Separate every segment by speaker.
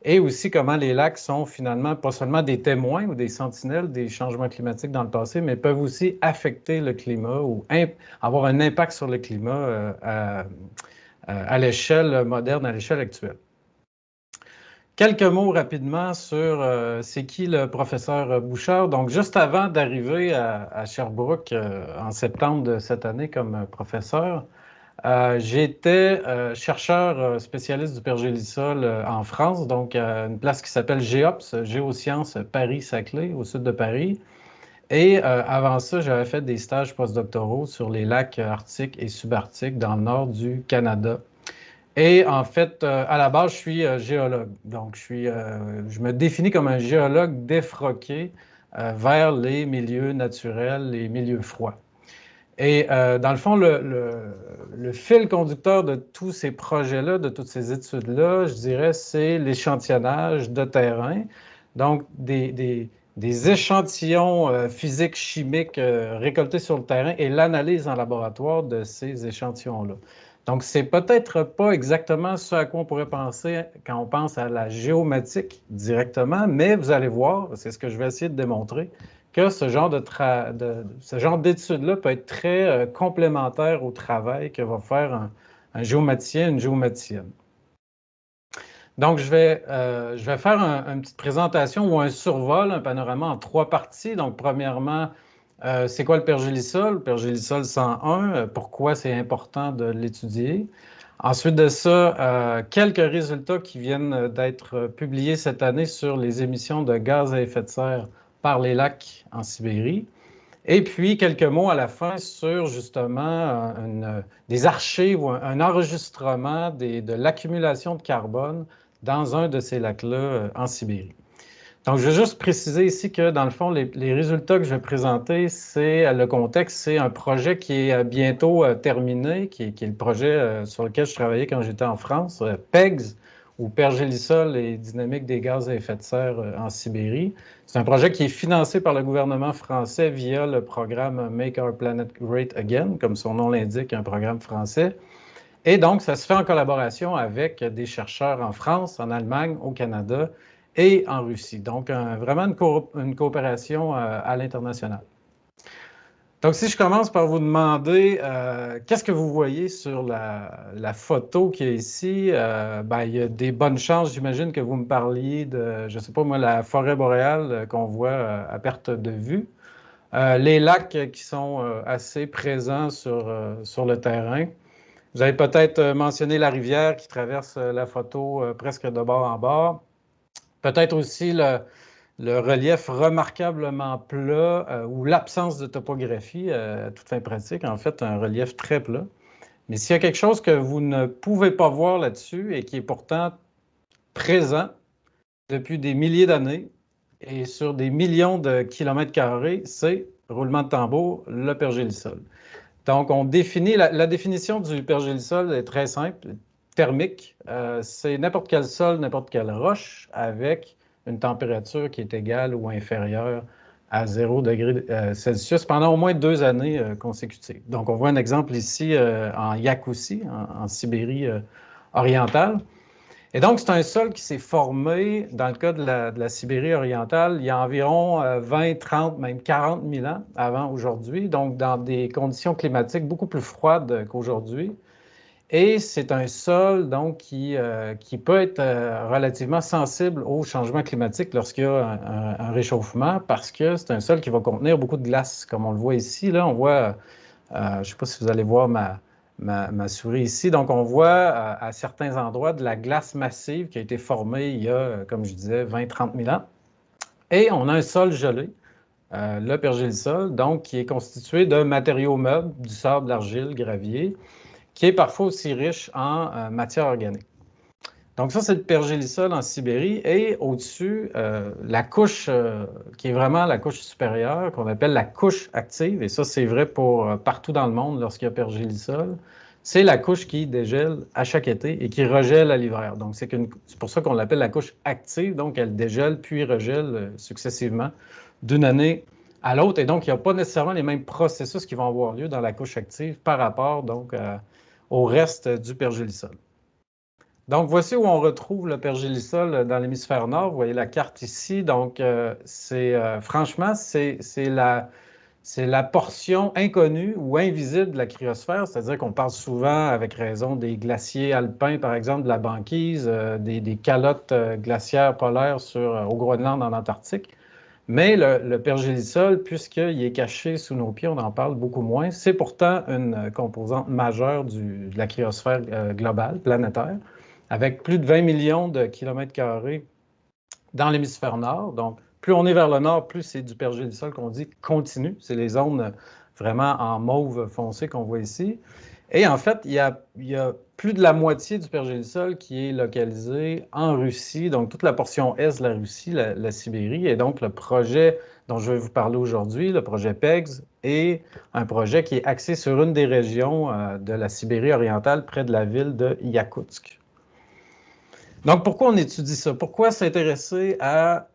Speaker 1: et aussi comment les lacs sont finalement pas seulement des témoins ou des sentinelles des changements climatiques dans le passé, mais peuvent aussi affecter le climat ou avoir un impact sur le climat à l'échelle moderne, à l'échelle actuelle. Quelques mots rapidement sur c'est qui le professeur Bouchard. Donc, juste avant d'arriver à Sherbrooke en septembre de cette année comme professeur, j'étais chercheur spécialiste du pergélisol en France, donc à une place qui s'appelle GEOPS, Géosciences Paris-Saclay, au sud de Paris. Et avant ça, j'avais fait des stages postdoctoraux sur les lacs arctiques et subarctiques dans le nord du Canada. Et en fait, à la base, je suis géologue. Donc, je me définis comme un géologue défroqué vers les milieux naturels, les milieux froids. Et dans le fond, le fil conducteur de tous ces projets-là, de toutes ces études-là, je dirais, c'est l'échantillonnage de terrain. Donc, des échantillons physiques, chimiques récoltés sur le terrain et l'analyse en laboratoire de ces échantillons-là. Donc, c'est peut-être pas exactement ce à quoi on pourrait penser quand on pense à la géomatique directement, mais vous allez voir, c'est ce que je vais essayer de démontrer, que ce genre d'études-là peut être très complémentaire au travail que va faire un géomaticien, une géomaticienne. Donc, je vais faire une petite présentation ou un survol, un panorama en 3 parties. Donc, premièrement, c'est quoi le pergélisol? Le pergélisol 101, pourquoi c'est important de l'étudier? Ensuite de ça, quelques résultats qui viennent d'être publiés cette année sur les émissions de gaz à effet de serre par les lacs en Sibérie. Et puis, quelques mots à la fin sur justement des archives ou un enregistrement de l'accumulation de carbone dans un de ces lacs-là en Sibérie. Donc, je veux juste préciser ici que, dans le fond, les résultats que je vais présenter, c'est le contexte, c'est un projet qui est bientôt terminé, qui est le projet sur lequel je travaillais quand j'étais en France, PEGS, ou Pergélisol et dynamique des gaz à effet de serre en Sibérie. C'est un projet qui est financé par le gouvernement français via le programme Make Our Planet Great Again, comme son nom l'indique, un programme français. Et donc, ça se fait en collaboration avec des chercheurs en France, en Allemagne, au Canada et en Russie. Donc, vraiment une coopération à l'international. Donc, si je commence par vous demander qu'est-ce que vous voyez sur la photo qui est ici, il y a des bonnes chances, j'imagine, que vous me parliez de, je ne sais pas moi, la forêt boréale qu'on voit à perte de vue. Les lacs qui sont assez présents sur le terrain. Vous avez peut-être mentionné la rivière qui traverse la photo presque de bord en bord. Peut-être aussi le relief remarquablement plat ou l'absence de topographie, à toute fin pratique, en fait, un relief très plat. Mais s'il y a quelque chose que vous ne pouvez pas voir là-dessus et qui est pourtant présent depuis des milliers d'années et sur des millions de kilomètres carrés, c'est, roulement de tambour, le pergélisol. Donc, on définit, la définition du pergélisol est très simple, thermique. C'est n'importe quel sol, n'importe quelle roche avec une température qui est égale ou inférieure à 0 degré Celsius pendant au moins 2 années consécutives. Donc, on voit un exemple ici en Yakoussie, en Sibérie orientale. Et donc, c'est un sol qui s'est formé, dans le cas de la Sibérie orientale, il y a environ 20, 30, même 40 000 ans avant aujourd'hui, donc dans des conditions climatiques beaucoup plus froides qu'aujourd'hui. Et c'est un sol donc qui peut être relativement sensible au changement climatique lorsqu'il y a un réchauffement, parce que c'est un sol qui va contenir beaucoup de glace, comme on le voit ici. Là, on voit, je ne sais pas si vous allez voir ma souris ici. Donc, on voit à certains endroits de la glace massive qui a été formée il y a, comme je disais, 20-30 000 ans. Et on a un sol gelé, le pergélisol, donc qui est constitué de matériaux meubles, du sable, de l'argile, gravier, qui est parfois aussi riche en matière organique. Donc ça, c'est le pergélisol en Sibérie. Et au-dessus, la couche qui est vraiment la couche supérieure, qu'on appelle la couche active, et ça, c'est vrai pour partout dans le monde lorsqu'il y a pergélisol, c'est la couche qui dégèle à chaque été et qui regèle à l'hiver. Donc c'est pour ça qu'on l'appelle la couche active. Donc elle dégèle puis regèle successivement d'une année à l'autre. Et donc il n'y a pas nécessairement les mêmes processus qui vont avoir lieu dans la couche active par rapport donc au reste du pergélisol. Donc, voici où on retrouve le pergélisol dans l'hémisphère nord. Vous voyez la carte ici. Donc, franchement, c'est la portion inconnue ou invisible de la cryosphère, c'est-à-dire qu'on parle souvent, avec raison, des glaciers alpins, par exemple, de la banquise, des calottes glaciaires polaires au Groenland, en Antarctique. Mais le pergélisol, puisqu'il est caché sous nos pieds, on en parle beaucoup moins. C'est pourtant une composante majeure de la cryosphère globale, planétaire, avec plus de 20 millions de kilomètres carrés dans l'hémisphère nord. Donc, plus on est vers le nord, plus c'est du pergélisol qu'on dit continu. C'est les zones vraiment en mauve foncé qu'on voit ici. Et en fait, il y a plus de la moitié du pergélisol qui est localisé en Russie, donc toute la portion est de la Russie, la Sibérie. Et donc, le projet dont je vais vous parler aujourd'hui, le projet PEGS, est un projet qui est axé sur une des régions de la Sibérie orientale, près de la ville de Yakoutsk. Donc, pourquoi on étudie ça? Pourquoi s'intéresser à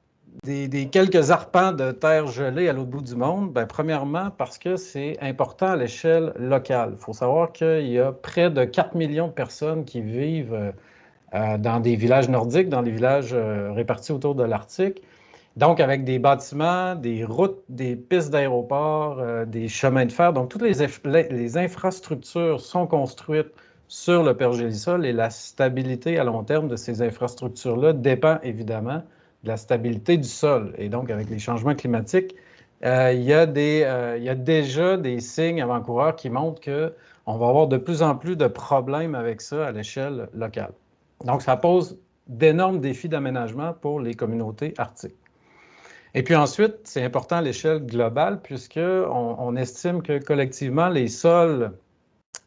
Speaker 1: des quelques arpents de terre gelée à l'autre bout du monde? Bien, premièrement, parce que c'est important à l'échelle locale. Il faut savoir qu'il y a près de 4 millions de personnes qui vivent dans des villages nordiques, dans des villages répartis autour de l'Arctique. Donc, avec des bâtiments, des routes, des pistes d'aéroport, des chemins de fer. Donc, toutes les infrastructures sont construites sur le pergélisol et la stabilité à long terme de ces infrastructures-là dépend évidemment de la stabilité du sol. Et donc, avec les changements climatiques, il y a déjà des signes avant-coureurs qui montrent qu'on va avoir de plus en plus de problèmes avec ça à l'échelle locale. Donc, ça pose d'énormes défis d'aménagement pour les communautés arctiques. Et puis ensuite, c'est important à l'échelle globale, puisqu'on estime que collectivement, les sols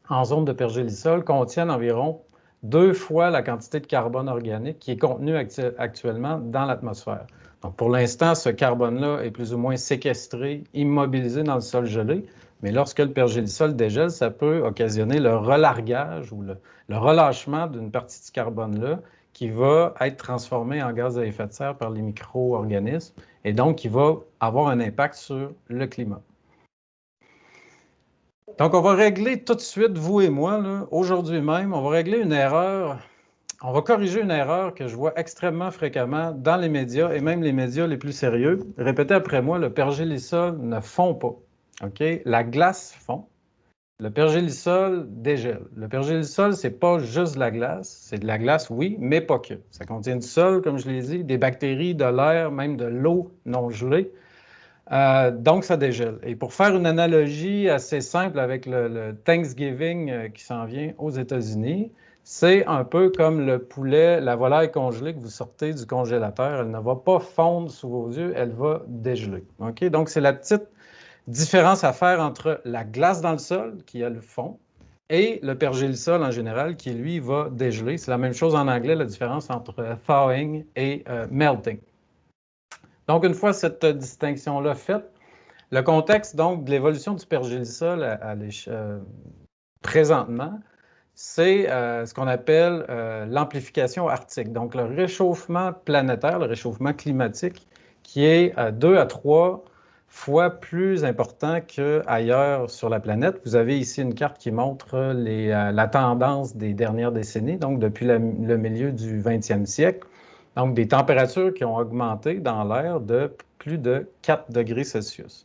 Speaker 1: en zone de pergélisol contiennent environ 2 fois la quantité de carbone organique qui est contenue actuellement dans l'atmosphère. Donc, pour l'instant, ce carbone-là est plus ou moins séquestré, immobilisé dans le sol gelé, mais lorsque le pergélisol dégèle, ça peut occasionner le relargage ou le relâchement d'une partie de ce carbone-là qui va être transformé en gaz à effet de serre par les micro-organismes et donc qui va avoir un impact sur le climat. Donc, on va régler tout de suite, vous et moi, aujourd'hui même, on va régler une erreur, on va corriger une erreur que je vois extrêmement fréquemment dans les médias et même les médias les plus sérieux. Répétez après moi, le pergélisol ne fond pas. OK? La glace fond. Le pergélisol dégèle. Le pergélisol, c'est pas juste de la glace. C'est de la glace, oui, mais pas que. Ça contient du sol, comme je l'ai dit, des bactéries, de l'air, même de l'eau non gelée. Donc, ça dégèle. Et pour faire une analogie assez simple avec le Thanksgiving qui s'en vient aux États-Unis, c'est un peu comme le poulet, la volaille congelée que vous sortez du congélateur. Elle ne va pas fondre sous vos yeux, elle va dégeler. OK? Donc, c'est la petite différence à faire entre la glace dans le sol, qui a le fond, et le pergélisol en général, qui lui va dégeler. C'est la même chose en anglais, la différence entre thawing et melting. Donc, une fois cette distinction-là faite, le contexte donc de l'évolution du pergélisol présentement, c'est ce qu'on appelle l'amplification arctique. Donc, le réchauffement planétaire, le réchauffement climatique, qui est 2 à 3 fois plus important qu'ailleurs sur la planète. Vous avez ici une carte qui montre la tendance des dernières décennies, donc depuis le milieu du 20e siècle. Donc, des températures qui ont augmenté dans l'air de plus de 4 degrés Celsius.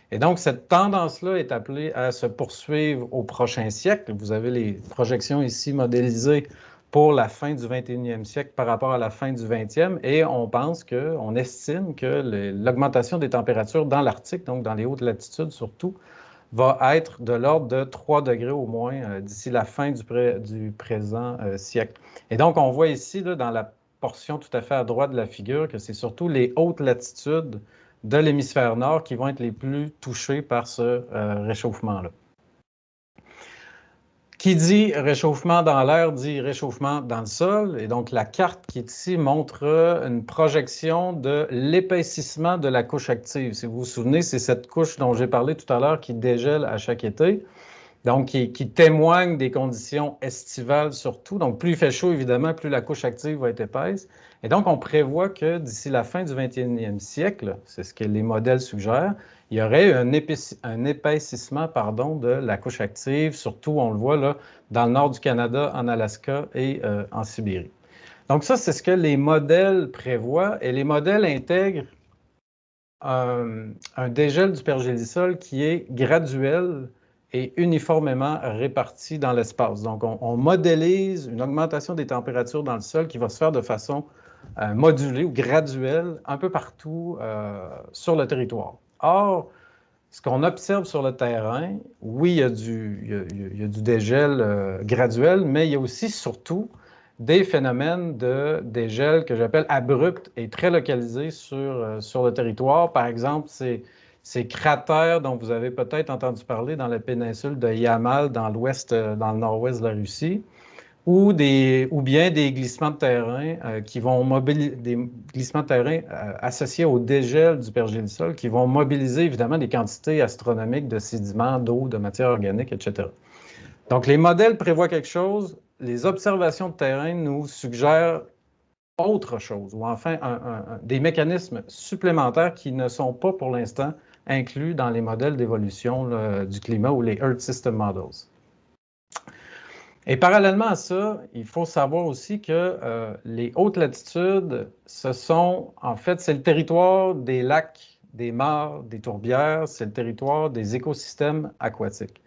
Speaker 1: Et donc, cette tendance-là est appelée à se poursuivre au prochain siècle. Vous avez les projections ici modélisées pour la fin du 21e siècle par rapport à la fin du 20e. Et on estime que l'augmentation des températures dans l'Arctique, donc dans les hautes latitudes surtout, va être de l'ordre de 3 degrés au moins d'ici la fin du présent siècle. Et donc, on voit ici, là, dans la portion tout à fait à droite de la figure, que c'est surtout les hautes latitudes de l'hémisphère nord qui vont être les plus touchés par ce réchauffement-là. Qui dit réchauffement dans l'air dit réchauffement dans le sol. Et donc, la carte qui est ici montre une projection de l'épaississement de la couche active. Si vous vous souvenez, c'est cette couche dont j'ai parlé tout à l'heure qui dégèle à chaque été. Donc, qui témoigne des conditions estivales surtout. Donc, plus il fait chaud, évidemment, plus la couche active va être épaisse. Et donc, on prévoit que d'ici la fin du 21e siècle, c'est ce que les modèles suggèrent, il y aurait un épaississement de la couche active, surtout, on le voit là, dans le nord du Canada, en Alaska et en Sibérie. Donc ça, c'est ce que les modèles prévoient, et les modèles intègrent un dégel du pergélisol qui est graduel et uniformément réparti dans l'espace. Donc, on modélise une augmentation des températures dans le sol qui va se faire de façon modulée ou graduelle un peu partout sur le territoire. Or, ce qu'on observe sur le terrain, oui, il y a du dégel graduel, mais il y a aussi, surtout, des phénomènes de dégel que j'appelle abrupts et très localisés sur le territoire. Par exemple, ces cratères dont vous avez peut-être entendu parler dans la péninsule de Yamal, dans le nord-ouest de la Russie, ou bien des glissements de terrain des glissements de terrain associés au dégel du pergélisol qui vont mobiliser évidemment des quantités astronomiques de sédiments, d'eau, de matière organique, etc. Donc, les modèles prévoient quelque chose, les observations de terrain nous suggèrent autre chose, ou enfin des mécanismes supplémentaires qui ne sont pas pour l'instant inclus dans les modèles d'évolution du climat ou les Earth System Models. Et parallèlement à ça, il faut savoir aussi que les hautes latitudes, en fait, c'est le territoire des lacs, des mares, des tourbières, c'est le territoire des écosystèmes aquatiques.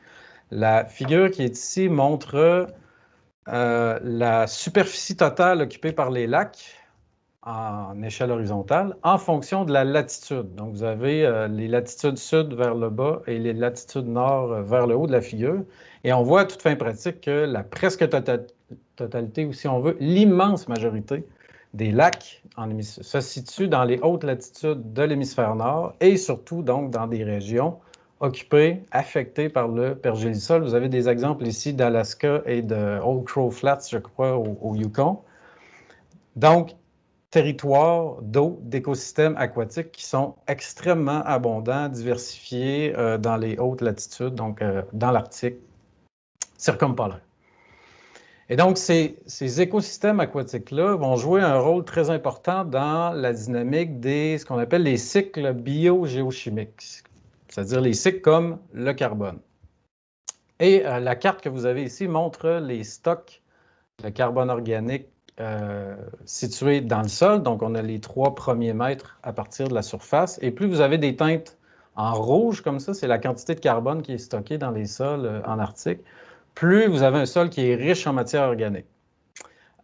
Speaker 1: La figure qui est ici montre la superficie totale occupée par les lacs en échelle horizontale en fonction de la latitude. Donc, vous avez les latitudes sud vers le bas et les latitudes nord vers le haut de la figure. Et on voit à toute fin pratique que la presque totalité, ou si on veut, l'immense majorité des lacs se situent dans les hautes latitudes de l'hémisphère nord et surtout donc dans des régions occupées, affectées par le pergélisol. Vous avez des exemples ici d'Alaska et de Old Crow Flats, je crois, au Yukon. Donc, territoires d'eau, d'écosystèmes aquatiques qui sont extrêmement abondants, diversifiés dans les hautes latitudes, donc dans l'Arctique circumpolaire. Et donc, ces écosystèmes aquatiques-là vont jouer un rôle très important dans la dynamique ce qu'on appelle les cycles biogéochimiques, c'est-à-dire les cycles comme le carbone. Et la carte que vous avez ici montre les stocks de carbone organique situés dans le sol. Donc, on a les 3 premiers mètres à partir de la surface. Et plus vous avez des teintes en rouge comme ça, c'est la quantité de carbone qui est stockée dans les sols en Arctique, plus vous avez un sol qui est riche en matière organique.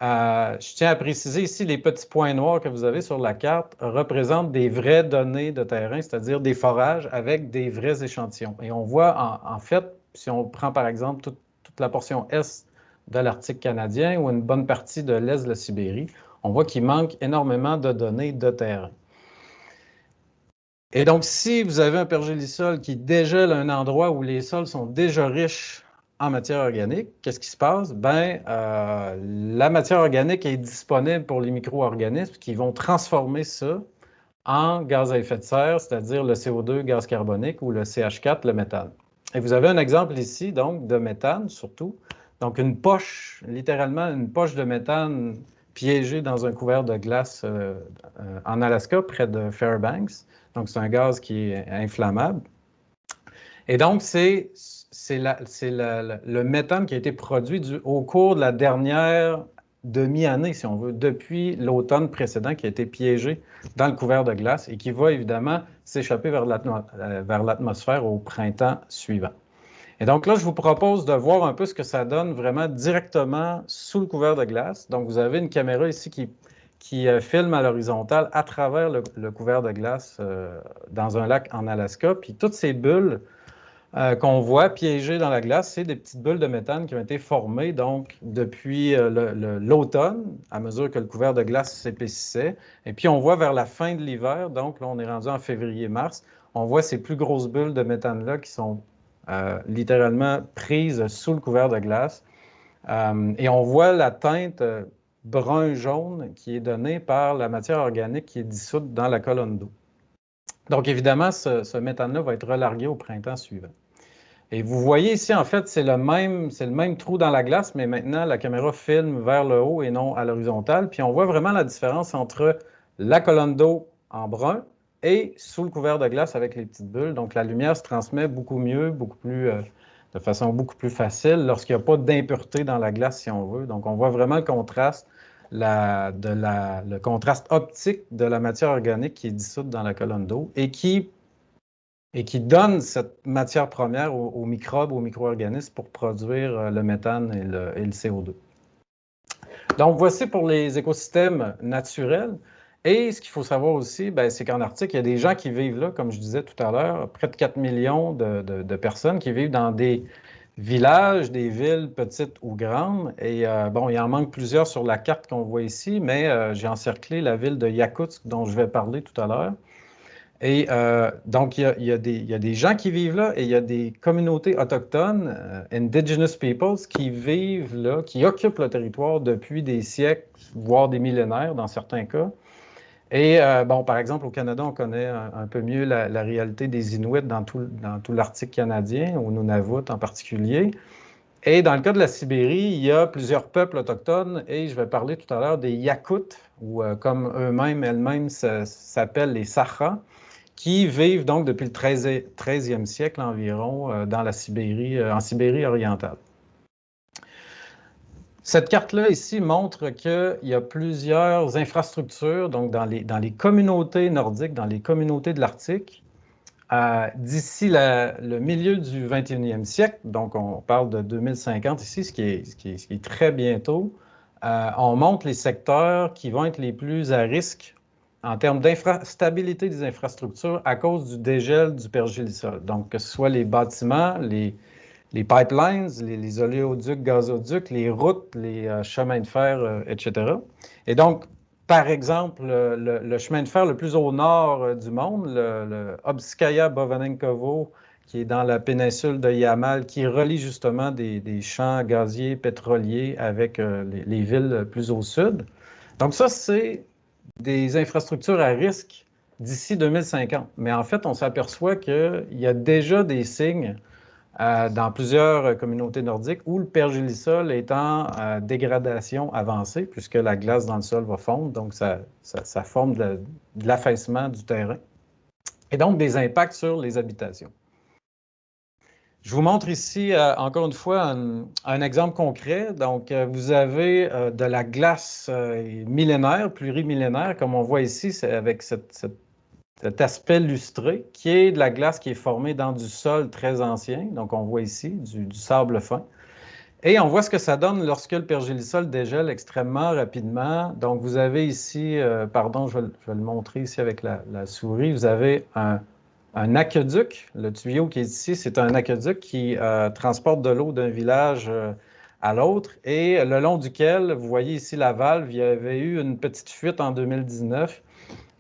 Speaker 1: Je tiens à préciser ici, les petits points noirs que vous avez sur la carte représentent des vraies données de terrain, c'est-à-dire des forages avec des vrais échantillons. Et on voit, en fait, si on prend par exemple toute la portion est de l'Arctique canadien ou une bonne partie de l'est de la Sibérie, on voit qu'il manque énormément de données de terrain. Et donc, si vous avez un pergélisol qui dégèle un endroit où les sols sont déjà riches en matière organique, qu'est-ce qui se passe? La matière organique est disponible pour les micro-organismes qui vont transformer ça en gaz à effet de serre, c'est-à-dire le CO2, gaz carbonique, ou le CH4, le méthane. Et vous avez un exemple ici, donc, de méthane, surtout. Donc, une poche, littéralement une poche de méthane piégée dans un couvert de glace en Alaska, près de Fairbanks. Donc, c'est un gaz qui est inflammable. Et donc, c'est le méthane qui a été produit au cours de la dernière demi-année, si on veut, depuis l'automne précédent, qui a été piégé dans le couvert de glace et qui va évidemment s'échapper vers l'atmosphère au printemps suivant. Et donc là, je vous propose de voir un peu ce que ça donne vraiment directement sous le couvert de glace. Donc, vous avez une caméra ici qui filme à l'horizontale à travers le couvert de glace dans un lac en Alaska. Puis toutes ces bulles qu'on voit piégées dans la glace, c'est des petites bulles de méthane qui ont été formées donc depuis l'automne, à mesure que le couvert de glace s'épaississait. Et puis on voit vers la fin de l'hiver, donc là on est rendu en février-mars, on voit ces plus grosses bulles de méthane-là qui sont littéralement prises sous le couvert de glace. Et on voit la teinte brun-jaune qui est donnée par la matière organique qui est dissoute dans la colonne d'eau. Donc évidemment, ce méthane-là va être relargué au printemps suivant. Et vous voyez ici, en fait, c'est le même trou dans la glace, mais maintenant, la caméra filme vers le haut et non à l'horizontale. Puis on voit vraiment la différence entre la colonne d'eau en brun et sous le couvert de glace avec les petites bulles. Donc, la lumière se transmet beaucoup mieux, de façon beaucoup plus facile lorsqu'il n'y a pas d'impureté dans la glace, si on veut. Donc, on voit vraiment le contraste, le contraste optique de la matière organique qui est dissoute dans la colonne d'eau et qui donne cette matière première aux microbes, aux micro-organismes pour produire le méthane et le CO2. Donc, voici pour les écosystèmes naturels. Et ce qu'il faut savoir aussi, c'est qu'en Arctique, il y a des gens qui vivent là, comme je disais tout à l'heure, près de 4 millions de personnes qui vivent dans des villages, des villes petites ou grandes. Et bon, il en manque plusieurs sur la carte qu'on voit ici, mais j'ai encerclé la ville de Yakoutsk dont je vais parler tout à l'heure. Et donc, il y a des gens qui vivent là et il y a des communautés autochtones, indigenous peoples, qui vivent là, qui occupent le territoire depuis des siècles, voire des millénaires dans certains cas. Et bon, par exemple, au Canada, on connaît un peu mieux la réalité des Inuits dans tout l'Arctique canadien, au Nunavut en particulier. Et dans le cas de la Sibérie, il y a plusieurs peuples autochtones et je vais parler tout à l'heure des Yakoutes, ou comme elles-mêmes s'appellent les Sakhas, qui vivent donc depuis le 13e siècle environ dans la Sibérie, en Sibérie orientale. Cette carte-là ici montre qu'il y a plusieurs infrastructures, donc dans les communautés nordiques, dans les communautés de l'Arctique, d'ici le milieu du 21e siècle, donc on parle de 2050 ici, ce qui est très bientôt, on montre les secteurs qui vont être les plus à risque en termes d'instabilité des infrastructures à cause du dégel du pergélisol. Donc, que ce soit les bâtiments, les pipelines, les oléoducs, gazoducs, les routes, les chemins de fer, etc. Et donc, par exemple, le chemin de fer le plus au nord du monde, le Obskaya-Bovanenkovo, qui est dans la péninsule de Yamal, qui relie justement des champs gaziers, pétroliers avec les villes plus au sud. Donc ça, c'est des infrastructures à risque d'ici 2050. Mais en fait, on s'aperçoit qu'il y a déjà des signes dans plusieurs communautés nordiques où le pergélisol est en dégradation avancée, puisque la glace dans le sol va fondre, donc ça forme de l'affaissement du terrain, et donc des impacts sur les habitations. Je vous montre ici, encore une fois, un exemple concret. Donc, vous avez de la glace millénaire, plurimillénaire, comme on voit ici, avec cet aspect lustré, qui est de la glace qui est formée dans du sol très ancien. Donc, on voit ici du sable fin. Et on voit ce que ça donne lorsque le pergélisol dégèle extrêmement rapidement. Donc, vous avez ici, pardon, je vais le montrer ici avec la souris, vous avez un aqueduc. Le tuyau qui est ici, c'est un aqueduc qui transporte de l'eau d'un village à l'autre et le long duquel, vous voyez ici la valve, il y avait eu une petite fuite en 2019.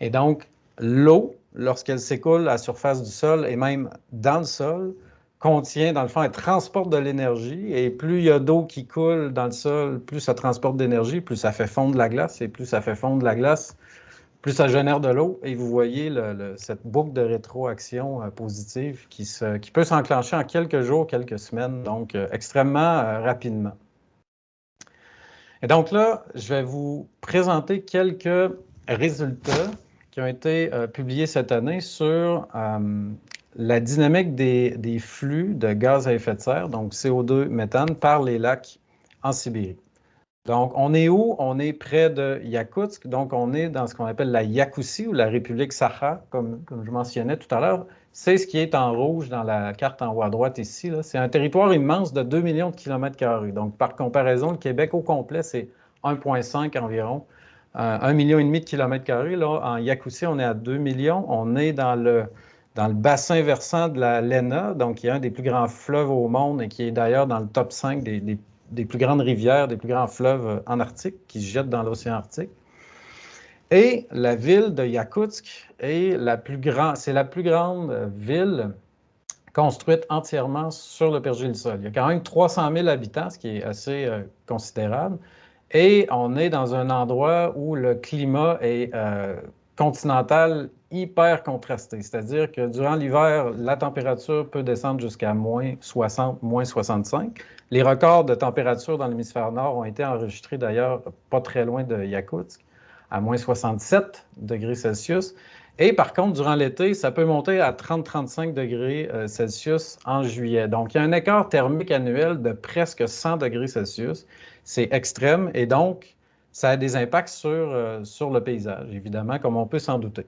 Speaker 1: Et donc, l'eau, lorsqu'elle s'écoule à la surface du sol et même dans le sol, contient, dans le fond, elle transporte de l'énergie. Et plus il y a d'eau qui coule dans le sol, plus ça transporte d'énergie, plus ça fait fondre la glace. Et plus ça fait fondre la glace, plus ça génère de l'eau. Et vous voyez cette boucle de rétroaction positive qui peut s'enclencher en quelques jours, quelques semaines, donc extrêmement rapidement. Et donc là, je vais vous présenter quelques résultats qui ont été publiés cette année sur la dynamique des flux de gaz à effet de serre, donc CO2, méthane, par les lacs en Sibérie. Donc, on est où? On est près de Yakoutsk, donc on est dans ce qu'on appelle la Yakoussie ou la République Sakha, comme je mentionnais tout à l'heure. C'est ce qui est en rouge dans la carte en haut à droite ici. C'est un territoire immense de 2 millions de kilomètres carrés. Donc, par comparaison, le Québec au complet, c'est 1,5 environ. 1,5 million de kilomètres carrés. Là, en Yakoussie, on est à 2 millions. On est dans le bassin versant de la Lena, donc qui est un des plus grands fleuves au monde et qui est d'ailleurs dans le top 5 des plus grandes rivières, des plus grands fleuves en Arctique qui se jettent dans l'océan Arctique. Et la ville de Yakoutsk c'est la plus grande ville construite entièrement sur le pergélisol. Il y a quand même 300 000 habitants, ce qui est assez considérable. Et on est dans un endroit où le climat est continental hyper contrasté. C'est-à-dire que durant l'hiver, la température peut descendre jusqu'à moins 60, moins 65. Les records de température dans l'hémisphère nord ont été enregistrés d'ailleurs pas très loin de Yakoutsk, à moins 67 degrés Celsius. Et par contre, durant l'été, ça peut monter à 30-35 degrés Celsius en juillet. Donc, il y a un écart thermique annuel de presque 100 degrés Celsius. C'est extrême et donc, ça a des impacts sur le paysage, évidemment, comme on peut s'en douter.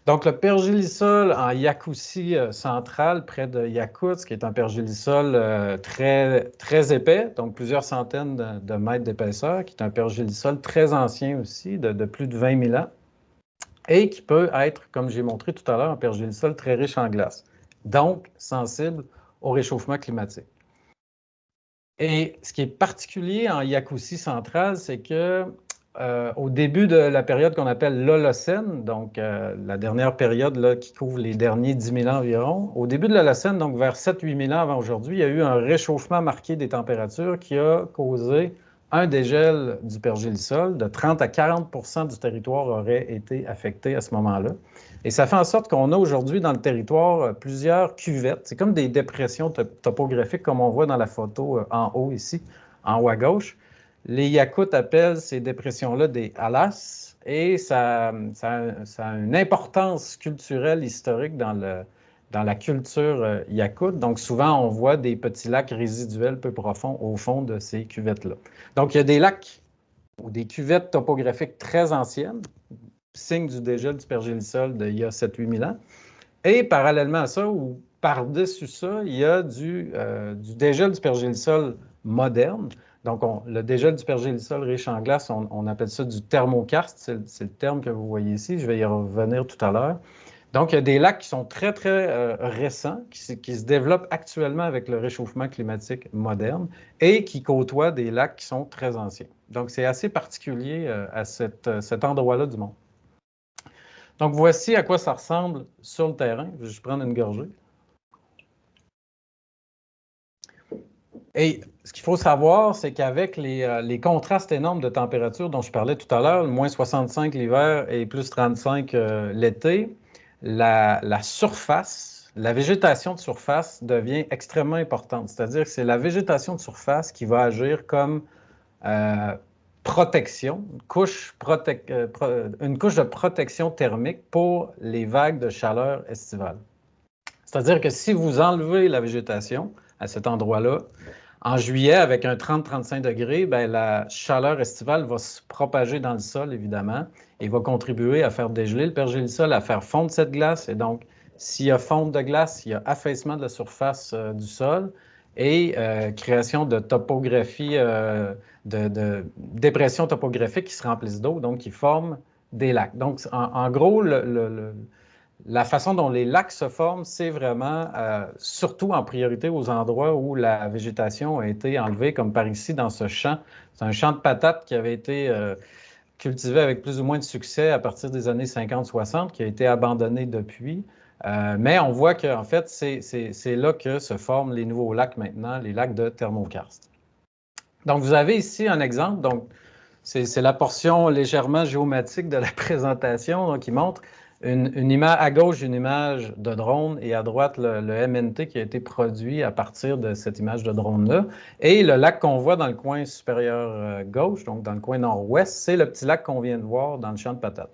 Speaker 1: Donc, le pergélisol en Yakoutie centrale, près de Yakoutsk, qui est un pergélisol très, très épais, donc plusieurs centaines de mètres d'épaisseur, qui est un pergélisol très ancien aussi, de plus de 20 000 ans, et qui peut être, comme j'ai montré tout à l'heure, un pergélisol très riche en glace, donc sensible au réchauffement climatique. Et ce qui est particulier en Yakoutie centrale, c'est que au début de la période qu'on appelle l'Holocène, donc la dernière période là, qui couvre les derniers 10 000 ans environ, au début de l'Holocène, donc vers 7-8 000 ans avant aujourd'hui, il y a eu un réchauffement marqué des températures qui a causé un dégel du pergélisol de 30 à 40 du territoire aurait été affecté à ce moment-là. Et ça fait en sorte qu'on a aujourd'hui dans le territoire plusieurs cuvettes. C'est comme des dépressions topographiques comme on voit dans la photo en haut ici, en haut à gauche. Les Yakoutes appellent ces dépressions-là des halas et ça a une importance culturelle, historique dans la culture yakoute. Donc souvent, on voit des petits lacs résiduels peu profonds au fond de ces cuvettes-là. Donc il y a des lacs ou des cuvettes topographiques très anciennes, signe du dégel du pergélisol d'il y a 7-8 000 ans. Et parallèlement à ça, ou par-dessus ça, il y a du dégel du pergélisol moderne. Donc, le dégel du pergélisol riche en glace, on appelle ça du thermokarst. C'est le terme que vous voyez ici. Je vais y revenir tout à l'heure. Donc, il y a des lacs qui sont très, très récents, qui se développent actuellement avec le réchauffement climatique moderne et qui côtoient des lacs qui sont très anciens. Donc, c'est assez particulier à cet endroit-là du monde. Donc, voici à quoi ça ressemble sur le terrain. Je vais juste prendre une gorgée. Et ce qu'il faut savoir, c'est qu'avec les contrastes énormes de température dont je parlais tout à l'heure, moins 65 l'hiver et plus 35 l'été, la surface, la végétation de surface devient extrêmement importante. C'est-à-dire que c'est la végétation de surface qui va agir comme protection, une couche de protection thermique pour les vagues de chaleur estivale. C'est-à-dire que si vous enlevez la végétation à cet endroit-là, en juillet, avec un 30-35 degrés, bien, la chaleur estivale va se propager dans le sol, évidemment, et va contribuer à faire dégeler le pergélisol, à faire fondre cette glace. Et donc, s'il y a fonte de glace, il y a affaissement de la surface du sol et création de topographie, de dépressions topographiques qui se remplissent d'eau, donc qui forment des lacs. Donc, en gros, la façon dont les lacs se forment, c'est vraiment surtout en priorité aux endroits où la végétation a été enlevée, comme par ici dans ce champ. C'est un champ de patates qui avait été cultivé avec plus ou moins de succès à partir des années 50-60, qui a été abandonné depuis. Mais on voit qu'en fait, c'est là que se forment les nouveaux lacs maintenant, les lacs de thermokarst. Donc, vous avez ici un exemple. Donc, c'est la portion légèrement géomatique de la présentation donc, qui montre une image à gauche, une image de drone, et à droite, le MNT qui a été produit à partir de cette image de drone-là. Et le lac qu'on voit dans le coin supérieur gauche, donc dans le coin nord-ouest, c'est le petit lac qu'on vient de voir dans le champ de patates.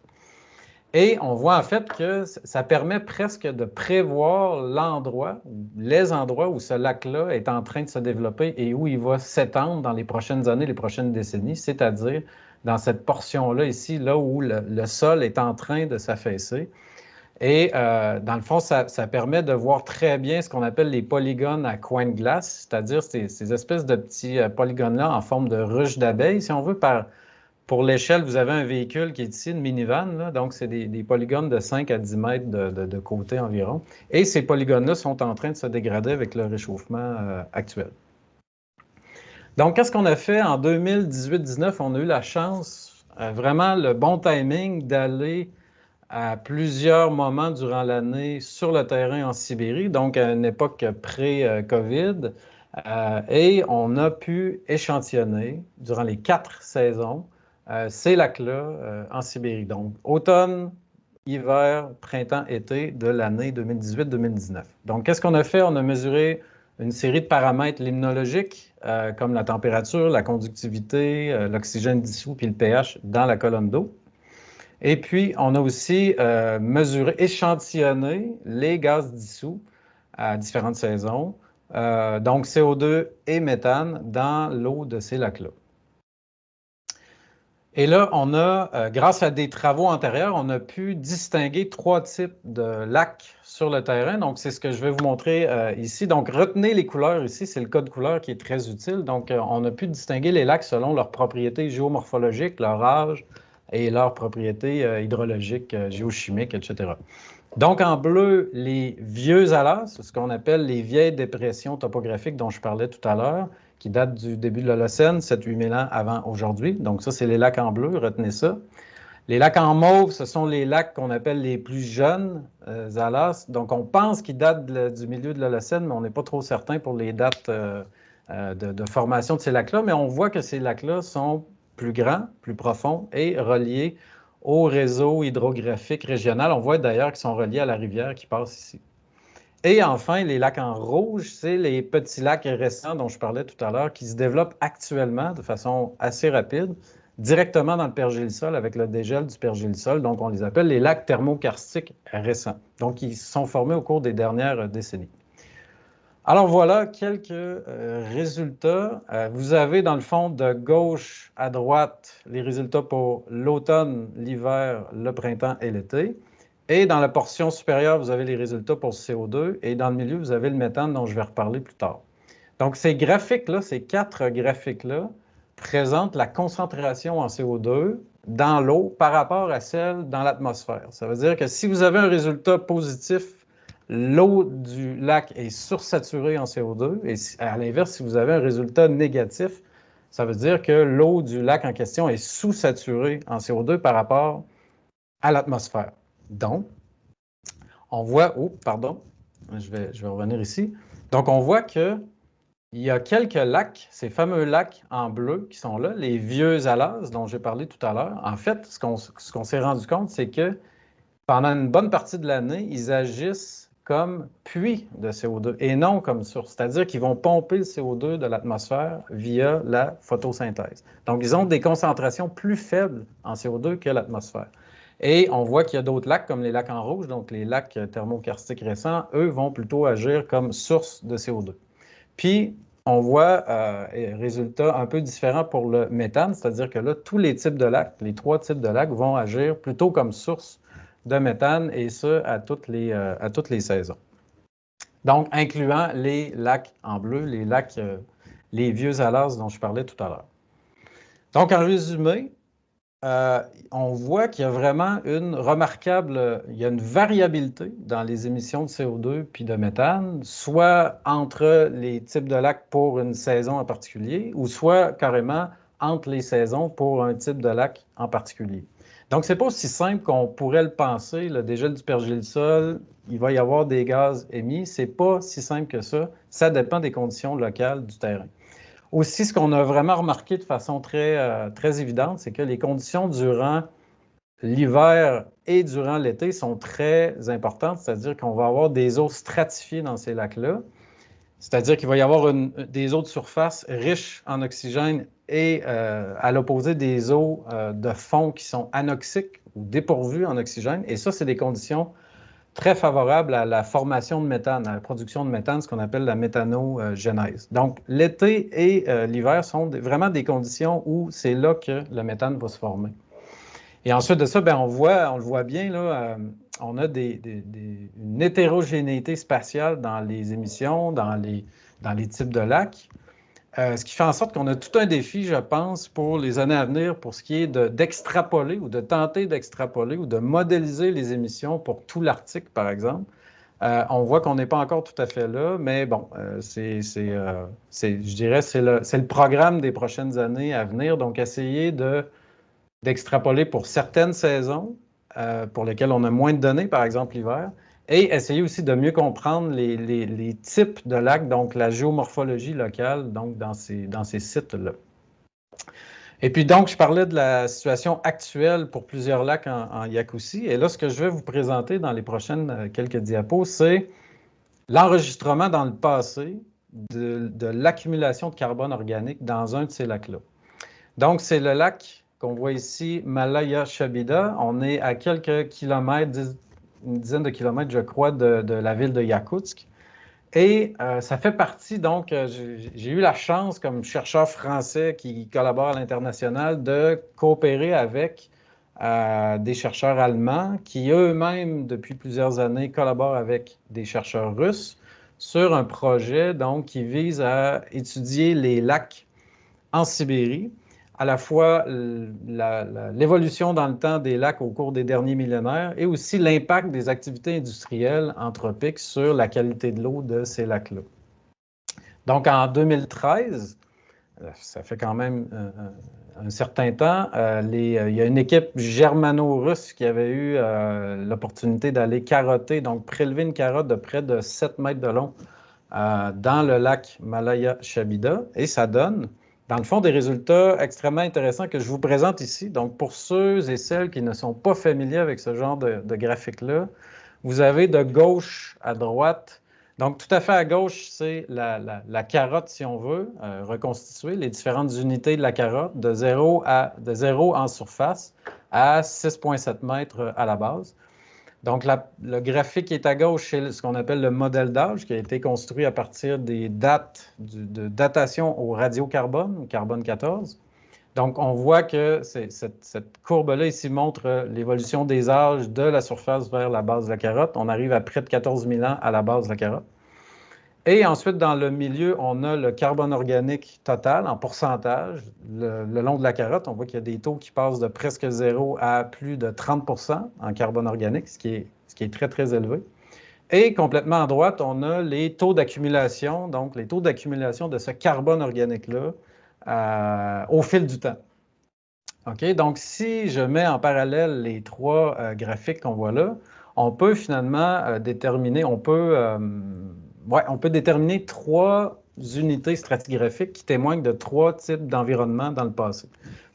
Speaker 1: Et on voit en fait que ça permet presque de prévoir l'endroit, les endroits où ce lac-là est en train de se développer et où il va s'étendre dans les prochaines années, les prochaines décennies, c'est-à-dire dans cette portion-là ici, là où le sol est en train de s'affaisser. Et dans le fond, ça permet de voir très bien ce qu'on appelle les polygones à coin de glace, c'est-à-dire ces espèces de petits polygones-là en forme de ruche d'abeilles, si on veut, pour l'échelle, vous avez un véhicule qui est ici, une minivan, là, donc c'est des polygones de 5 à 10 mètres de côté environ. Et ces polygones-là sont en train de se dégrader avec le réchauffement actuel. Donc, qu'est-ce qu'on a fait en 2018-19? On a eu la chance, vraiment le bon timing d'aller à plusieurs moments durant l'année sur le terrain en Sibérie, donc à une époque pré-COVID. Et on a pu échantillonner durant les 4 saisons ces lacs-là en Sibérie. Donc, automne, hiver, printemps, été de l'année 2018-2019. Donc, qu'est-ce qu'on a fait? On a mesuré une série de paramètres limnologiques, comme la température, la conductivité, l'oxygène dissous, puis le pH dans la colonne d'eau. Et puis, on a aussi mesuré, échantillonné les gaz dissous à différentes saisons, donc CO2 et méthane dans l'eau de ces lacs-là. Et là, on a, grâce à des travaux antérieurs, on a pu distinguer 3 types de lacs sur le terrain. Donc, c'est ce que je vais vous montrer ici. Donc, retenez les couleurs ici, c'est le code couleur qui est très utile. Donc, on a pu distinguer les lacs selon leurs propriétés géomorphologiques, leur âge et leurs propriétés hydrologiques, géochimiques, etc. Donc, en bleu, les vieux alas, ce qu'on appelle les vieilles dépressions topographiques dont je parlais tout à l'heure, qui datent du début de l'Holocène, 7-8 000 ans avant aujourd'hui. Donc, ça, c'est les lacs en bleu, retenez ça. Les lacs en mauve, ce sont les lacs qu'on appelle les plus jeunes alas. Donc, on pense qu'ils datent du milieu de l'Holocène, mais on n'est pas trop certain pour les dates de formation de ces lacs-là. Mais on voit que ces lacs-là sont plus grands, plus profonds et reliés au réseau hydrographique régional. On voit d'ailleurs qu'ils sont reliés à la rivière qui passe ici. Et enfin, les lacs en rouge, c'est les petits lacs récents dont je parlais tout à l'heure qui se développent actuellement de façon assez rapide, directement dans le pergélisol avec le dégel du pergélisol. Donc, on les appelle les lacs thermokarstiques récents. Donc, ils se sont formés au cours des dernières décennies. Alors voilà quelques résultats. Vous avez dans le fond de gauche à droite les résultats pour l'automne, l'hiver, le printemps et l'été. Et dans la portion supérieure, vous avez les résultats pour le CO2. Et dans le milieu, vous avez le méthane dont je vais reparler plus tard. Donc ces graphiques-là, ces 4 graphiques-là, présentent la concentration en CO2 dans l'eau par rapport à celle dans l'atmosphère. Ça veut dire que si vous avez un résultat positif, l'eau du lac est sursaturée en CO2. Et à l'inverse, si vous avez un résultat négatif, ça veut dire que l'eau du lac en question est sous-saturée en CO2 par rapport à l'atmosphère. Donc, on voit, oh, pardon, je vais revenir ici. Donc, on voit qu'il y a quelques lacs, ces fameux lacs en bleu qui sont là, les vieux alas dont j'ai parlé tout à l'heure. En fait, ce qu'on s'est rendu compte, c'est que pendant une bonne partie de l'année, ils agissent comme puits de CO2 et non comme source. C'est-à-dire qu'ils vont pomper le CO2 de l'atmosphère via la photosynthèse. Donc, ils ont des concentrations plus faibles en CO2 que l'atmosphère. Et on voit qu'il y a d'autres lacs, comme les lacs en rouge, donc les lacs thermokarstiques récents, eux vont plutôt agir comme source de CO2. Puis, on voit résultat un peu différent pour le méthane, c'est-à-dire que là, tous les types de lacs, les 3 types de lacs vont agir plutôt comme source de méthane, et ce, à toutes les saisons. Donc, incluant les lacs en bleu, les lacs, les vieux alas dont je parlais tout à l'heure. Donc, en résumé, on voit qu'il y a vraiment une variabilité dans les émissions de CO2 puis de méthane, soit entre les types de lacs pour une saison en particulier, ou soit carrément entre les saisons pour un type de lac en particulier. Donc, ce n'est pas aussi simple qu'on pourrait le penser. Le dégel du pergélisol, il va y avoir des gaz émis. Ce n'est pas si simple que ça. Ça dépend des conditions locales du terrain. Aussi, ce qu'on a vraiment remarqué de façon très évidente, c'est que les conditions durant l'hiver et durant l'été sont très importantes, c'est-à-dire qu'on va avoir des eaux stratifiées dans ces lacs-là, c'est-à-dire qu'il va y avoir des eaux de surface riches en oxygène et à l'opposé des eaux de fond qui sont anoxiques ou dépourvues en oxygène. Et ça, c'est des conditions très favorable à la formation de méthane, à la production de méthane, ce qu'on appelle la méthanogénèse. Donc, l'été et l'hiver sont vraiment des conditions où c'est là que le méthane va se former. Et ensuite de ça, bien, on le voit bien, là, on a une hétérogénéité spatiale dans les émissions, dans les types de lacs. Ce qui fait en sorte qu'on a tout un défi, je pense, pour les années à venir, pour ce qui est d'extrapoler ou de tenter d'extrapoler ou de modéliser les émissions pour tout l'Arctique, par exemple. On voit qu'on n'est pas encore tout à fait là, mais bon, je dirais, c'est le programme des prochaines années à venir. Donc, essayer d'extrapoler pour certaines saisons pour lesquelles on a moins de données, par exemple l'hiver, et essayer aussi de mieux comprendre les types de lacs, donc la géomorphologie locale, donc dans ces sites-là. Et puis donc, je parlais de la situation actuelle pour plusieurs lacs en Yakoutie, et là, ce que je vais vous présenter dans les prochaines quelques diapos, c'est l'enregistrement dans le passé de l'accumulation de carbone organique dans un de ces lacs-là. Donc, c'est le lac qu'on voit ici, Malaya Chabida. On est à quelques kilomètres, une dizaine de kilomètres, je crois, de la ville de Yakoutsk. Et ça fait partie, donc, j'ai eu la chance, comme chercheur français qui collabore à l'international, de coopérer avec des chercheurs allemands qui eux-mêmes, depuis plusieurs années, collaborent avec des chercheurs russes sur un projet donc, qui vise à étudier les lacs en Sibérie, à la fois l'évolution dans le temps des lacs au cours des derniers millénaires et aussi l'impact des activités industrielles anthropiques sur la qualité de l'eau de ces lacs-là. Donc, en 2013, ça fait quand même un certain temps, il y a une équipe germano-russe qui avait eu l'opportunité d'aller carotter, donc prélever une carotte de près de 7 mètres de long dans le lac Malaya Chabida, et ça donne, dans le fond, des résultats extrêmement intéressants que je vous présente ici. Donc, pour ceux et celles qui ne sont pas familiers avec ce genre de graphique-là, vous avez de gauche à droite. Donc, tout à fait à gauche, c'est la carotte, si on veut, reconstituer les différentes unités de la carotte, de 0 en surface à 6,7 mètres à la base. Donc, le graphique qui est à gauche, c'est ce qu'on appelle le modèle d'âge, qui a été construit à partir des dates de datation au radiocarbone, au carbone 14. Donc, on voit que cette courbe-là ici montre l'évolution des âges de la surface vers la base de la carotte. On arrive à près de 14 000 ans à la base de la carotte. Et ensuite, dans le milieu, on a le carbone organique total en pourcentage. Le long de la carotte, on voit qu'il y a des taux qui passent de presque 0 à plus de 30 en carbone organique, ce qui est très, très élevé. Et complètement à droite, on a les taux d'accumulation, donc les taux d'accumulation de ce carbone organique-là au fil du temps. OK? Donc, si je mets en parallèle les trois graphiques qu'on voit là, on peut finalement déterminer, on peut déterminer trois unités stratigraphiques qui témoignent de trois types d'environnements dans le passé.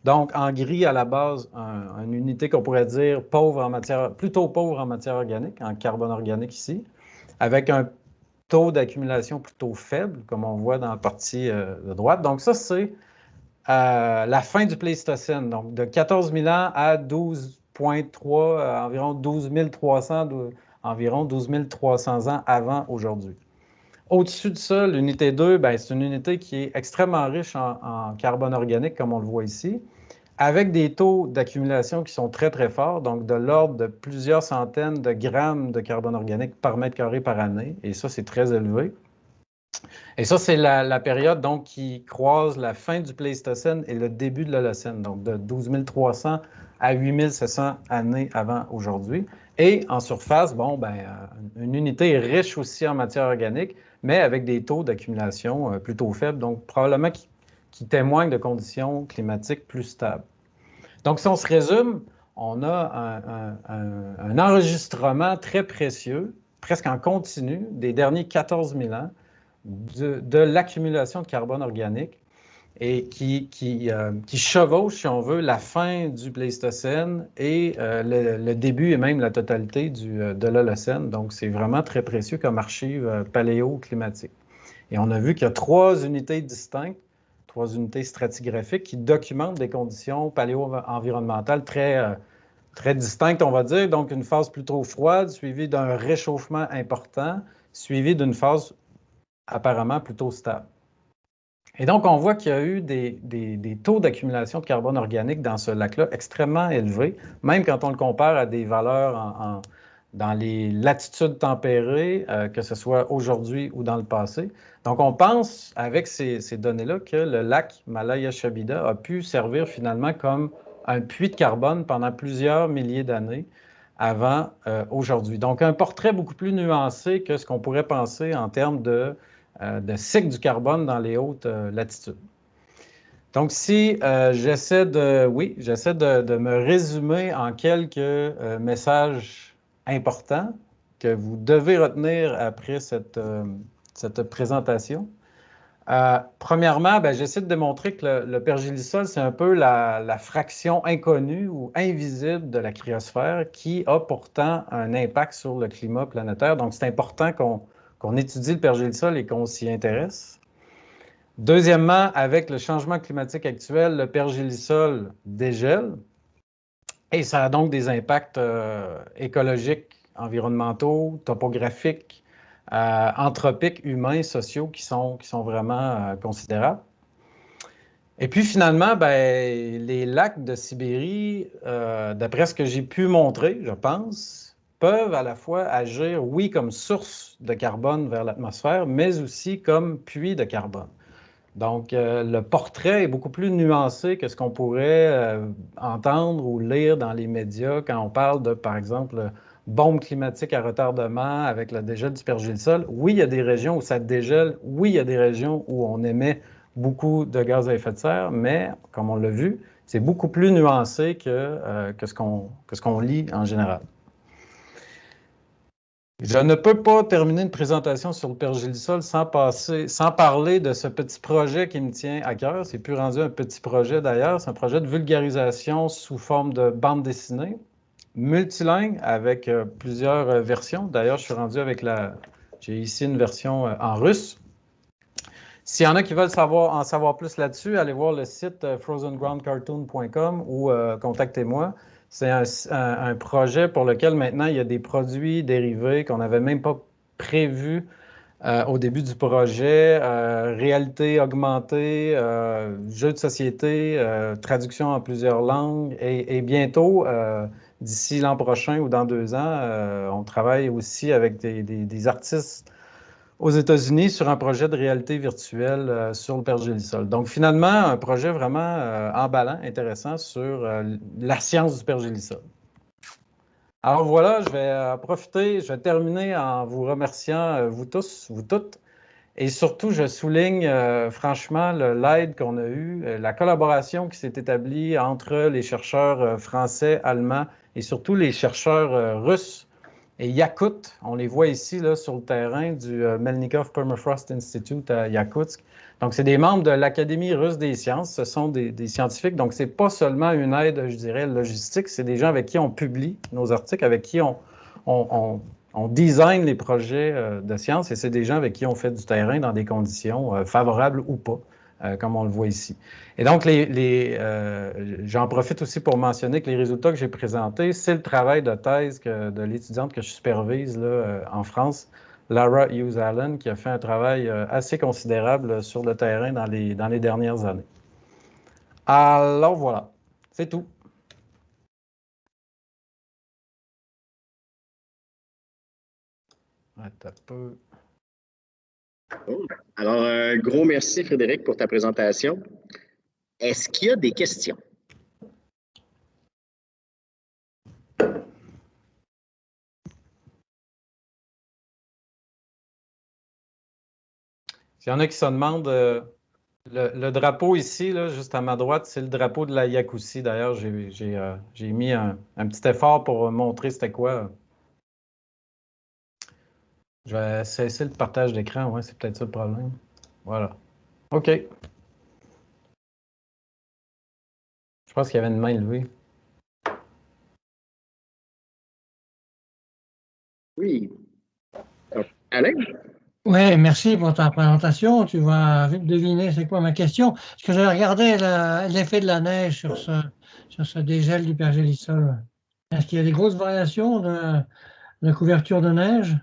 Speaker 1: Donc, en gris, à la base, une unité qu'on pourrait dire plutôt pauvre en matière organique, en carbone organique ici, avec un taux d'accumulation plutôt faible, comme on voit dans la partie de droite. Donc, ça, c'est la fin du Pléistocène, donc de 14 000 ans à 12,3, environ 12 300, environ 12 300 ans avant aujourd'hui. Au-dessus de ça, l'unité 2, c'est une unité qui est extrêmement riche en carbone organique, comme on le voit ici, avec des taux d'accumulation qui sont très, très forts, donc de l'ordre de plusieurs centaines de grammes de carbone organique par mètre carré par année, et ça, c'est très élevé. Et ça, c'est la période donc, qui croise la fin du Pléistocène et le début de l'Holocène, donc de 12 300 à 8 700 années avant aujourd'hui. Et en surface, une unité riche aussi en matière organique, mais avec des taux d'accumulation plutôt faibles, donc probablement qui témoignent de conditions climatiques plus stables. Donc, si on se résume, on a un enregistrement très précieux, presque en continu, des derniers 14 000 ans, de l'accumulation de carbone organique et qui chevauche, si on veut, la fin du Pléistocène et le début et même la totalité de l'Holocène. Donc, c'est vraiment très précieux comme archive paléoclimatique. Et on a vu qu'il y a trois unités distinctes, trois unités stratigraphiques qui documentent des conditions paléo-environnementales très distinctes, on va dire. Donc, une phase plutôt froide, suivie d'un réchauffement important, suivie d'une phase apparemment plutôt stable. Et donc, on voit qu'il y a eu des taux d'accumulation de carbone organique dans ce lac-là extrêmement élevés, même quand on le compare à des valeurs dans les latitudes tempérées, que ce soit aujourd'hui ou dans le passé. Donc, on pense, avec ces données-là, que le lac Malaya Chabida a pu servir finalement comme un puits de carbone pendant plusieurs milliers d'années avant aujourd'hui. Donc, un portrait beaucoup plus nuancé que ce qu'on pourrait penser en termes de cycle du carbone dans les hautes latitudes. Donc, si j'essaie de me résumer en quelques messages importants que vous devez retenir après cette présentation. Premièrement, j'essaie de démontrer que le pergélisol, c'est un peu la fraction inconnue ou invisible de la cryosphère qui a pourtant un impact sur le climat planétaire. Donc, c'est important qu'on étudie le pergélisol et qu'on s'y intéresse. Deuxièmement, avec le changement climatique actuel, le pergélisol dégèle et ça a donc des impacts écologiques, environnementaux, topographiques, anthropiques, humains, sociaux qui sont vraiment considérables. Et puis finalement, ben, les lacs de Sibérie, d'après ce que j'ai pu montrer, je pense, peuvent à la fois agir, oui, comme source de carbone vers l'atmosphère, mais aussi comme puits de carbone. Donc, le portrait est beaucoup plus nuancé que ce qu'on pourrait entendre ou lire dans les médias quand on parle de, par exemple, bombe climatique à retardement avec le dégel du pergélisol. Oui, il y a des régions où ça dégèle. Oui, il y a des régions où on émet beaucoup de gaz à effet de serre, mais comme on l'a vu, c'est beaucoup plus nuancé que ce qu'on lit en général. Je ne peux pas terminer une présentation sur le pergélisol sans parler de ce petit projet qui me tient à cœur. C'est plus rendu un petit projet d'ailleurs. C'est un projet de vulgarisation sous forme de bande dessinée, multilingue avec plusieurs versions. D'ailleurs, je suis rendu avec j'ai ici une version en russe. S'il y en a qui veulent en savoir plus là-dessus, allez voir le site frozengroundcartoon.com ou contactez-moi. C'est un projet pour lequel maintenant il y a des produits dérivés qu'on n'avait même pas prévus au début du projet. Réalité augmentée, jeux de société, traduction en plusieurs langues. Et bientôt, d'ici l'an prochain ou dans 2 ans, on travaille aussi avec des artistes aux États-Unis sur un projet de réalité virtuelle sur le pergélisol. Donc, finalement, un projet vraiment emballant, intéressant sur la science du pergélisol. Alors voilà, je vais profiter, je vais terminer en vous remerciant, vous tous, vous toutes. Et surtout, je souligne franchement l'aide qu'on a eue, la collaboration qui s'est établie entre les chercheurs français, allemands et surtout les chercheurs russes et Yakout. On les voit ici là, sur le terrain du Melnikov Permafrost Institute à Yakoutsk. Donc, c'est des membres de l'Académie russe des sciences. Ce sont des scientifiques. Donc, ce n'est pas seulement une aide, je dirais, logistique. C'est des gens avec qui on publie nos articles, avec qui on design les projets de sciences et c'est des gens avec qui on fait du terrain dans des conditions favorables ou pas, comme on le voit ici. Et donc, j'en profite aussi pour mentionner que les résultats que j'ai présentés, c'est le travail de thèse de l'étudiante que je supervise là, en France, Lara Hughes Allen, qui a fait un travail assez considérable sur le terrain dans les dernières années. Alors voilà, c'est tout. Attends un peu.
Speaker 2: Bon. Alors, gros merci Frédéric pour ta présentation. Est-ce qu'il y a des questions?
Speaker 1: S'il y en a qui se demandent, le drapeau ici, là, juste à ma droite, c'est le drapeau de la Yakoutie. D'ailleurs, j'ai mis un petit effort pour montrer c'était quoi. Je vais cesser le partage d'écran. Ouais, c'est peut-être ça le problème. Voilà. OK. Je pense qu'il y avait une main levée.
Speaker 2: Oui. Alain?
Speaker 3: Oui, merci pour ta présentation. Tu vas vite deviner c'est quoi ma question. Parce que j'ai regardé l'effet de la neige sur ce dégel du pergélisol. Est-ce qu'il y a des grosses variations de couverture de neige?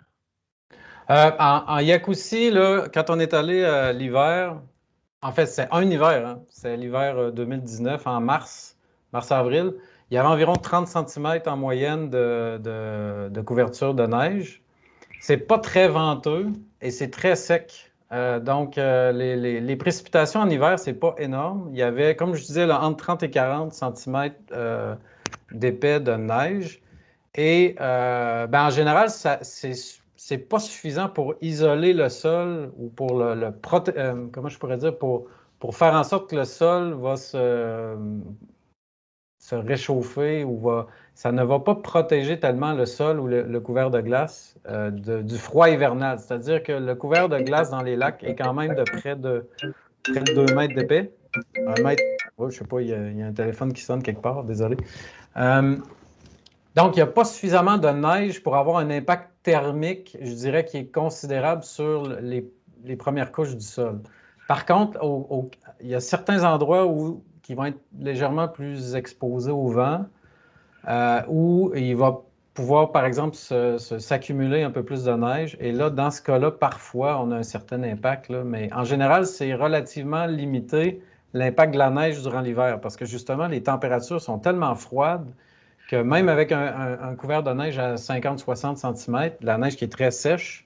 Speaker 1: En Yakoutie, là, quand on est allé l'hiver, en fait, c'est un hiver, hein, c'est l'hiver 2019, en mars-avril, il y avait environ 30 cm en moyenne de couverture de neige. C'est pas très venteux et c'est très sec. Donc, les précipitations en hiver, c'est pas énorme. Il y avait, comme je disais, là, entre 30 et 40 cm d'épais de neige. Et ben, en général, c'est pas suffisant pour isoler le sol ou pour comment je pourrais dire, pour faire en sorte que le sol va se réchauffer ou ça ne va pas protéger tellement le sol ou le couvert de glace du froid hivernal. C'est-à-dire que le couvert de glace dans les lacs est quand même de près de 2 mètres d'épais. 1 mètre. Oh, je sais pas, il y a un téléphone qui sonne quelque part, désolé. Donc, il n'y a pas suffisamment de neige pour avoir un impact thermique, je dirais, qui est considérable sur les premières couches du sol. Par contre, il y a certains endroits qui vont être légèrement plus exposés au vent, où il va pouvoir, par exemple, s'accumuler un peu plus de neige. Et là, dans ce cas-là, parfois, on a un certain impact, là, mais en général, c'est relativement limité l'impact de la neige durant l'hiver, parce que justement, les températures sont tellement froides que même avec un couvert de neige à 50-60 cm, la neige qui est très sèche,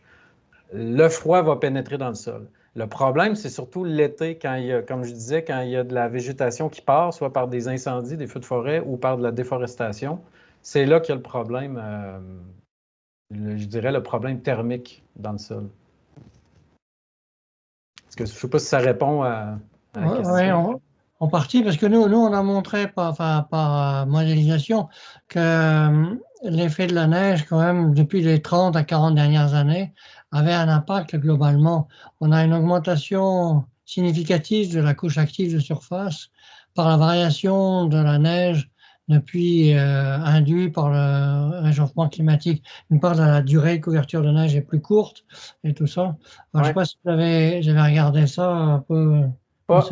Speaker 1: le froid va pénétrer dans le sol. Le problème, c'est surtout l'été, quand il y a, comme je disais, quand il y a de la végétation qui part, soit par des incendies, des feux de forêt ou par de la déforestation. C'est là qu'il y a le problème, je dirais le problème thermique dans le sol. Je ne sais pas si ça répond à la question.
Speaker 3: Oui, en partie, parce que nous, on a montré par modélisation que l'effet de la neige, quand même, depuis les 30 à 40 dernières années, avait un impact globalement. On a une augmentation significative de la couche active de surface par la variation de la neige depuis induit par le réchauffement climatique. Une part de la durée de couverture de neige est plus courte et tout ça. Alors, je ne sais pas si vous avez regardé ça un peu.
Speaker 1: Pas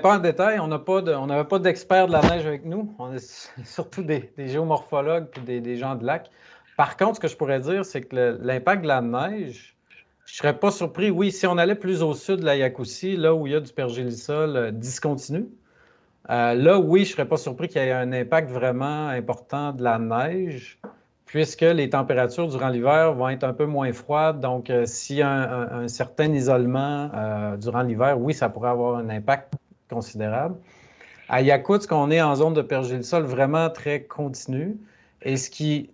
Speaker 1: en détail. On n'avait pas d'experts de la neige avec nous. On est surtout des géomorphologues et des gens de lac. Par contre, ce que je pourrais dire, c'est que l'impact de la neige, je ne serais pas surpris. Oui, si on allait plus au sud de la Yakoutie, là où il y a du pergélisol discontinu, là, oui, je ne serais pas surpris qu'il y ait un impact vraiment important de la neige, puisque les températures durant l'hiver vont être un peu moins froides. Donc, s'il y a un certain isolement durant l'hiver, oui, ça pourrait avoir un impact considérable. À Yakoutsk, on est en zone de pergélisol vraiment très continue. Et ce qui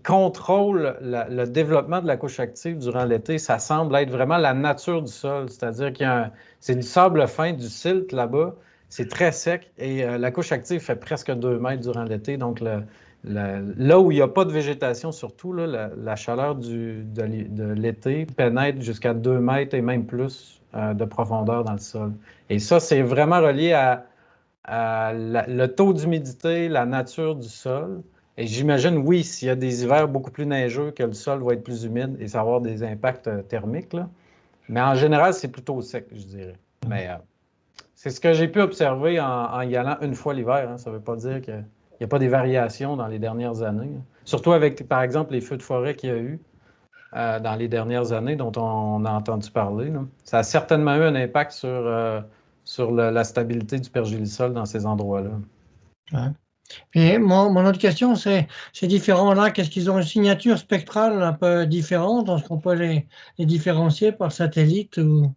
Speaker 1: contrôle le développement de la couche active durant l'été, ça semble être vraiment la nature du sol. C'est-à-dire c'est du sable fin, du silt là-bas. C'est très sec et la couche active fait presque 2 mètres durant l'été. Donc, là où il n'y a pas de végétation, surtout, là, la chaleur de l'été pénètre jusqu'à 2 mètres et même plus de profondeur dans le sol. Et ça, c'est vraiment relié à le taux d'humidité, la nature du sol. Et j'imagine, oui, s'il y a des hivers beaucoup plus neigeux, que le sol va être plus humide et ça va avoir des impacts thermiques, là. Mais en général, c'est plutôt sec, je dirais. Mais c'est ce que j'ai pu observer en y allant une fois l'hiver. Hein. Ça ne veut pas dire qu'il n'y a pas des variations dans les dernières années. Hein. Surtout avec, par exemple, les feux de forêt qu'il y a eu dans les dernières années dont on a entendu parler. Là. Ça a certainement eu un impact sur la stabilité du pergélisol dans ces endroits-là.
Speaker 3: Ouais. Et mon autre question, c'est ces différents lacs, est-ce qu'ils ont une signature spectrale un peu différente? Est-ce qu'on peut les différencier par satellite ou...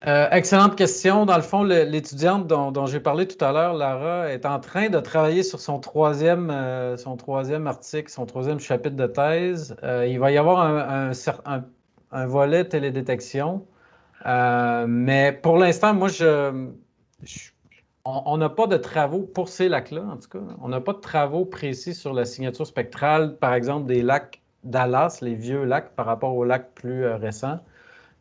Speaker 1: Excellente question. Dans le fond, l'étudiante dont j'ai parlé tout à l'heure, Lara, est en train de travailler sur son troisième article, son troisième chapitre de thèse. Il va y avoir un volet télédétection. Mais pour l'instant, moi, on n'a pas de travaux pour ces lacs-là, en tout cas. On n'a pas de travaux précis sur la signature spectrale, par exemple, des lacs d'Alas, les vieux lacs, par rapport aux lacs plus récents.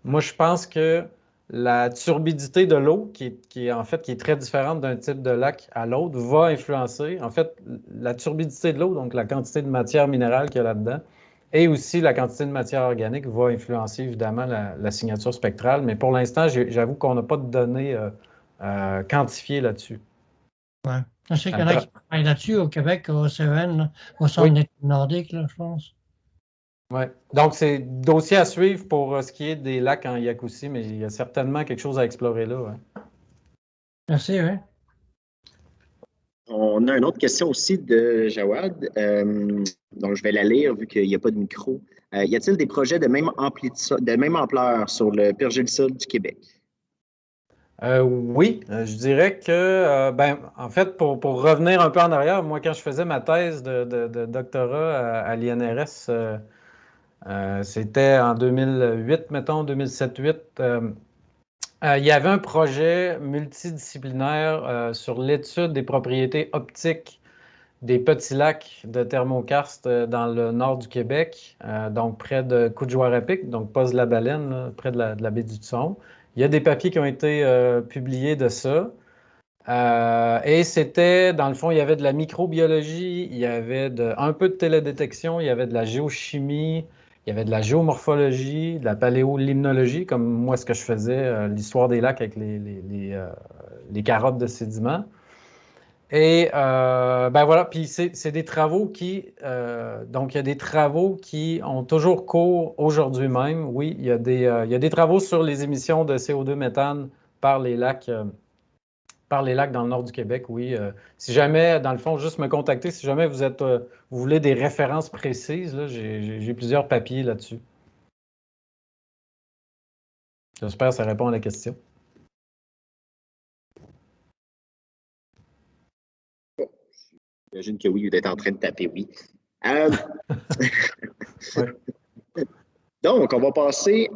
Speaker 1: Moi, je pense que la turbidité de l'eau, qui est très différente d'un type de lac à l'autre, va influencer. En fait, la turbidité de l'eau, donc la quantité de matière minérale qu'il y a là-dedans, et aussi la quantité de matière organique va influencer évidemment la signature spectrale. Mais pour l'instant, j'avoue qu'on n'a pas de données quantifiées là-dessus.
Speaker 3: Ouais. Je sais qu'il y en a qui travaillent là-dessus au Québec, au CEN, au Centre d'études nordiques, là, je pense.
Speaker 1: Oui. Donc, c'est dossier à suivre pour ce qui est des lacs en Yakoutie, mais il y a certainement quelque chose à explorer là. Ouais.
Speaker 3: Merci, oui.
Speaker 2: On a une autre question aussi de Jawad. Donc, je vais la lire vu qu'il n'y a pas de micro. Y a-t-il des projets de même ampleur sur le pergélisol du Québec?
Speaker 1: Oui, je dirais que, en fait, pour revenir un peu en arrière, moi, quand je faisais ma thèse de doctorat à l'INRS, c'était en 2008, mettons, 2007-2008. Il y avait un projet multidisciplinaire sur l'étude des propriétés optiques des petits lacs de thermokarst dans le nord du Québec, donc près de Coudejoie-Rapic, donc Poz-la-Baleine, là, près de la baie du Thon. Il y a des papiers qui ont été publiés de ça. Et c'était, dans le fond, il y avait de la microbiologie, il y avait un peu de télédétection, il y avait de la géochimie, Il y avait de la géomorphologie, de la paléolimnologie, comme moi, ce que je faisais, l'histoire des lacs avec les carottes de sédiments. Et ben voilà, puis c'est des travaux donc il y a des travaux qui ont toujours cours aujourd'hui même. Oui, il y a des travaux sur les émissions de CO2 méthane par les lacs dans le nord du Québec, oui. Si jamais, dans le fond, juste me contacter, si jamais vous voulez des références précises, là, j'ai plusieurs papiers là-dessus. J'espère que ça répond à la question.
Speaker 2: J'imagine que oui, vous êtes en train de taper oui.
Speaker 1: Ouais.
Speaker 2: Donc, on va passer.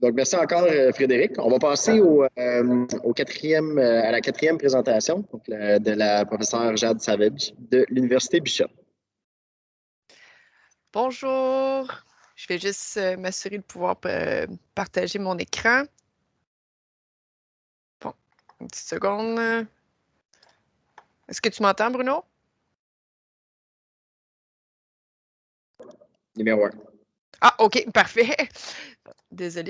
Speaker 2: Donc, merci encore, Frédéric. On va passer à la quatrième présentation donc, de la professeure Jade Savage de l'Université Bishop.
Speaker 4: Bonjour, je vais juste m'assurer de pouvoir partager mon écran. Bon, une petite seconde. Est-ce que tu m'entends, Bruno?
Speaker 2: Numéro 1.
Speaker 4: Ah, OK, parfait. Désolée.